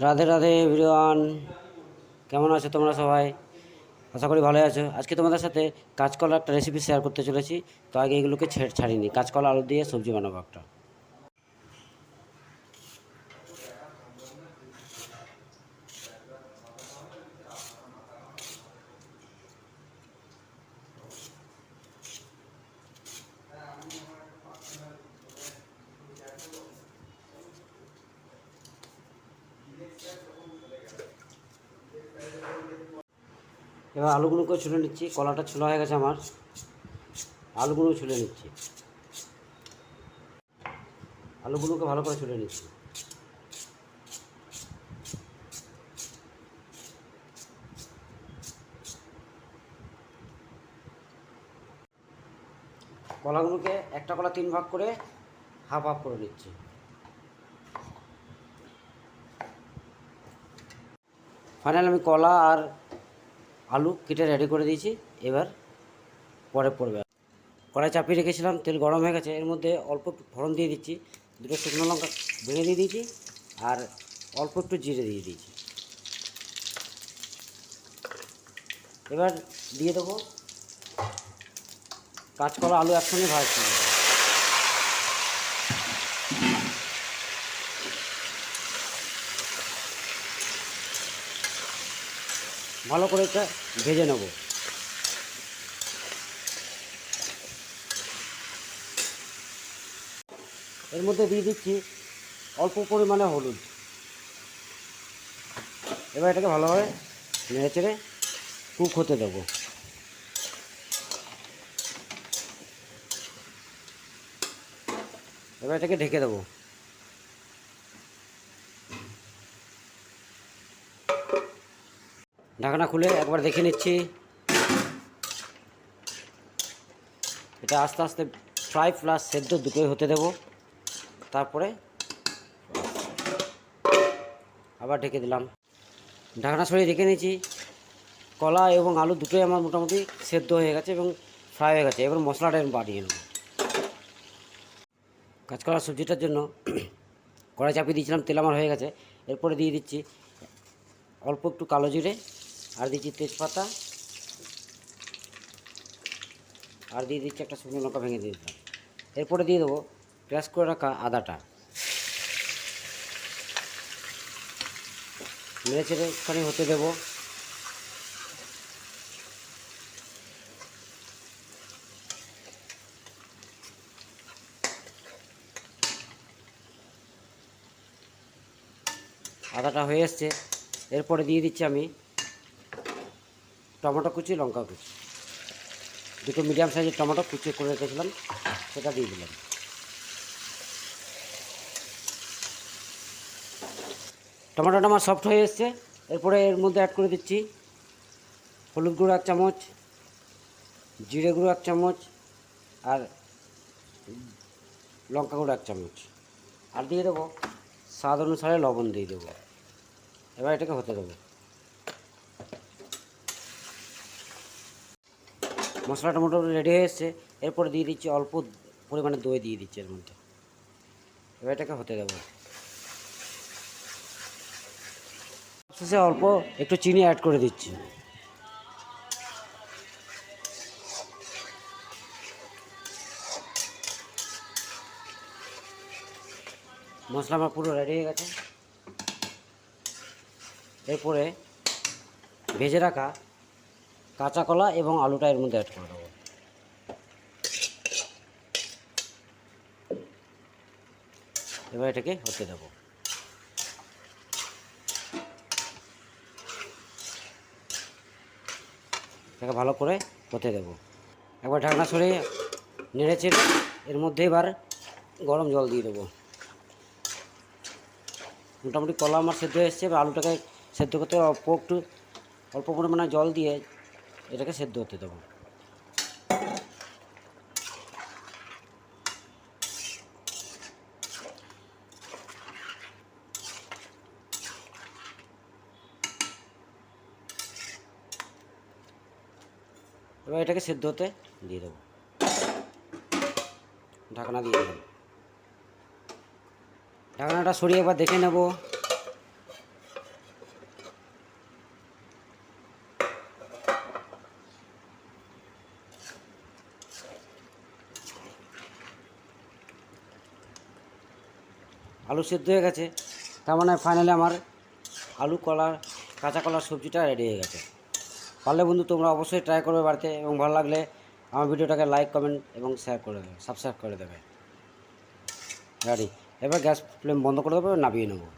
Radhe Radhe everyone, কেমন আছো তোমরা সবাই? আশা করি ভালো আছো। আজকে তোমাদের সাথে কাঁচকলার একটা রেসিপি শেয়ার করতে চলেছি। তো আগে এগুলোকে ছাড়িনি, কাঁচকলা আলু দিয়ে সবজি বানাবো একটা। এবার আলুগুলোকে ছুলে নিচ্ছি। কলাটা ছোলা হয়ে গেছে আমার, আলুগুলো ছুলে নিচ্ছি। আলুগুলোকে ভালো করে ছুলে নিচ্ছি। কলাগুলোকে একটা কলা 3 ভাগ করে হাফ হাফ করে নিচ্ছি। ফাইনাল আমি কলা আর আলু কেটে রেডি করে দিয়েছি। এবার পরে পড়বে। কড়াই চাপিয়ে রেখেছিলাম, তেল গরম হয়ে গেছে। এর মধ্যে অল্প একটু ফোড়ন দিয়ে দিচ্ছি, দুটো শুকনো লঙ্কা ভেঙে দিয়ে দিয়েছি, আর অল্প একটু জিরে দিয়ে দিয়েছি। এবার দিয়ে দেবো কাঁচকলা আলু একসঙ্গে ভাজছি। ভালো করে এটা ভেজে নেব। এর মধ্যে দিয়ে দিচ্ছি অল্প পরিমাণে হলুদ। এবার এটাকে ভালোভাবে নেড়ে চেড়ে কুক হতে দেবো। এবার এটাকে ঢেকে দেবো। ঢাকনা খুলে একবার দেখে নিচ্ছি। এটা আস্তে আস্তে ফ্রাই প্লাস সেদ্ধ দুটোই হতে দেবো। তারপরে আবার ঢেকে দিলাম। ঢাকনা সরিয়ে রেখে নিয়েছি। কলা এবং আলু দুটোই আমার মোটামুটি সেদ্ধ হয়ে গেছে এবং ফ্রাই হয়ে গেছে। এবার মশলাটা আমি বানিয়ে নেব। কাঁচকলার সবজিটার জন্য কড়াই চাপিয়ে দিয়েছিলাম, তেল আমার হয়ে গেছে। এরপরে দিয়ে দিচ্ছি অল্প একটু কালো জিরে, আর দিচ্ছি তেজপাতা, আর দিয়ে দিচ্ছি একটা শুকনো লঙ্কা ভেঙে দিয়ে দিলাম। এরপরে দিয়ে দেবো ক্র্যাশ করে রাখা আদাটা। নেড়ে চেড়ে একটুখানি হতে দেবো। আদাটা হয়ে এসছে। এরপরে দিয়ে দিচ্ছি আমি টমেটো কুচি, লঙ্কা কুচি। দুটো মিডিয়াম সাইজের টমেটো কুচি করে রেখেছিলাম, সেটা দিয়ে দিলাম। টমেটোটা আমার সফট হয়ে এসছে। এরপরে এর মধ্যে অ্যাড করে দিচ্ছি হলুদ গুঁড়ো 1 চামচ, জিরে গুঁড়ো 1 চামচ, আর লঙ্কা গুঁড়ো 1 চামচ, আর দিয়ে দেবো স্বাদ অনুসারে লবণ দিয়ে দেবো। এবার এটাকে হতে দেবো। মশলাটা মোটামুটি রেডি হয়ে এসছে। এরপরে দিয়ে দিচ্ছি অল্প পরিমাণে দই দিয়ে দিচ্ছি এর মধ্যে। এবার এটাকে হতে দেবো। শেষে অল্প একটু চিনি অ্যাড করে দিচ্ছি। মশলা আমার পুরো রেডি হয়ে গেছে। এরপরে ভেজে রাখা কাঁচা কলা এবং আলুটা এর মধ্যে অ্যাড করে দেবো। এবার এটাকে হতে দেবো। এটাকে ভালো করে হতে দেবো। একবার ঢাকনা সরিয়ে নেড়ে চেড়ে এর মধ্যে এবার গরম জল দিয়ে দেবো। মোটামুটি কলা আমার সেদ্ধ হয়ে এসছে। এবার আলুটাকে সেদ্ধ করতে অল্প পরিমাণে জল দিয়ে এটাকে সেদ্ধ হতে দেবো। এবার এটাকে সেদ্ধ হতে দিয়ে দেবো। ঢাকনা দিয়ে দেবো। ঢাকনাটা সরিয়ে একবার দেখে নেব। আলু সেদ্ধ হয়ে গেছে। তার মানে ফাইনালি আমার আলু কলার কাঁচা কলার সবজিটা রেডি হয়ে গেছে। পারলে বন্ধু তোমরা অবশ্যই ট্রাই করবে বাড়িতে, এবং ভালো লাগলে আমার ভিডিওটাকে লাইক কমেন্ট এবং শেয়ার করে দেবে, সাবস্ক্রাইব করে দেবে। রেডি। এবার গ্যাস ফ্লেম বন্ধ করে দেবো, নামিয়ে নেবো।